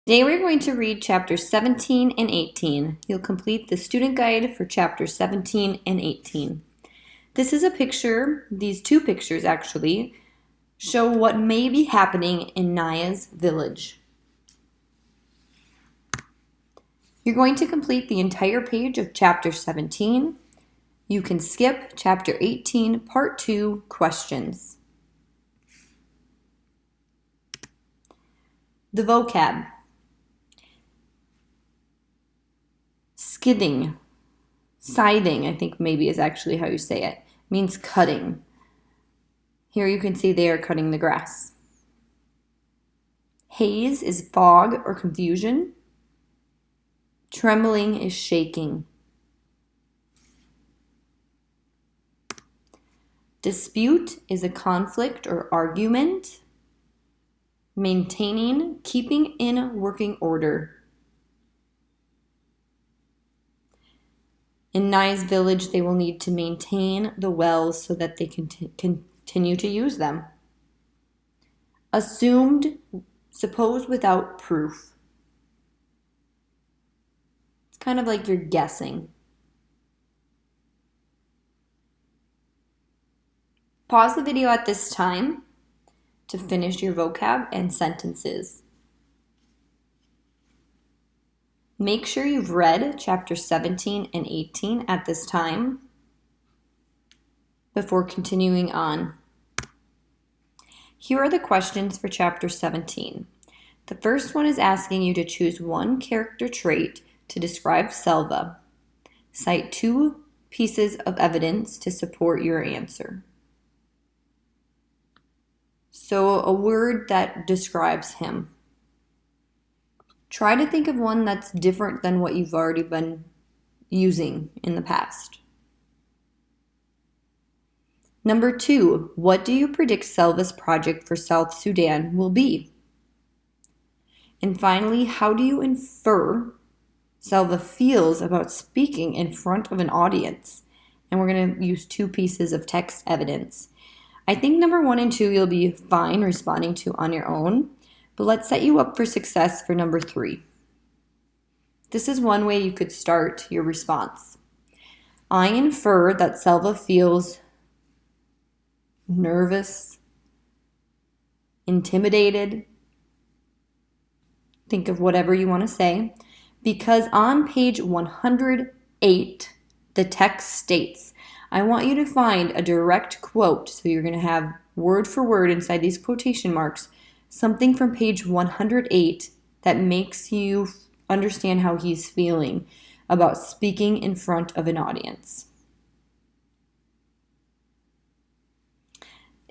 Today we're going to read chapters 17 and 18. You'll complete the student guide for chapters 17 and 18. This is a picture, these two pictures actually, show what may be happening in Naya's village. You're going to complete the entire page of chapter 17. You can skip chapter 18, part 2, questions. The vocab. Skithing, scything, I think maybe is actually how you say it, means cutting. Here you can see they are cutting the grass. Haze is fog or confusion. Trembling is shaking. Dispute is a conflict or argument. Maintaining, keeping in working order. In Naya's village, they will need to maintain the wells so that they can continue to use them. Assumed, suppose without proof. It's kind of like you're guessing. Pause the video at this time to finish your vocab and sentences. Make sure you've read chapter 17 and 18 at this time before continuing on. Here are the questions for chapter 17. The first one is asking you to choose one character trait to describe Selva. Cite 2 pieces of evidence to support your answer. So a word that describes him. Try to think of one that's different than what you've already been using in the past. Number 2, what do you predict Selva's project for South Sudan will be? And finally, how do you infer Selva feels about speaking in front of an audience? And we're going to use 2 pieces of text evidence. I think number 1 and 2 you'll be fine responding to on your own. But let's set you up for success for number 3. This is one way you could start your response. I infer that Selva feels nervous, intimidated. Think of whatever you want to say. Because on page 108, the text states, I want you to find a direct quote. So you're going to have word for word inside these quotation marks something from page 108 that makes you understand how he's feeling about speaking in front of an audience.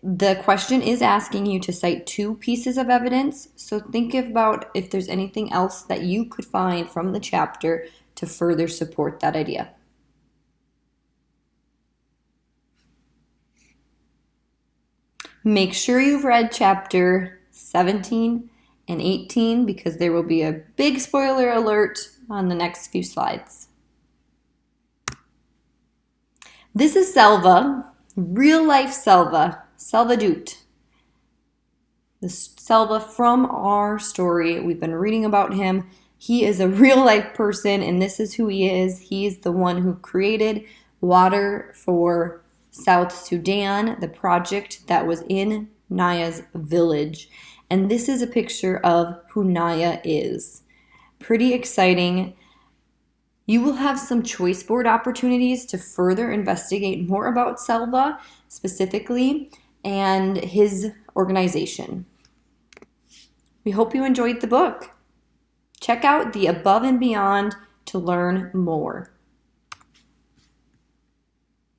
The question is asking you to cite 2 pieces of evidence, so think about if there's anything else that you could find from the chapter to further support that idea. Make sure you've read chapter 17 and 18 because there will be a big spoiler alert on the next few slides. This is Selva, real life Selva, ALWTW. The Selva from our story. We've been reading about him. He is a real life person and this is who he is. He's the one who created water for South Sudan, the project that was in Naya's village. And this is a picture of who Naya is. Pretty exciting. You will have some choice board opportunities to further investigate more about Selva specifically and his organization. We hope you enjoyed the book. Check out the Above and Beyond to learn more.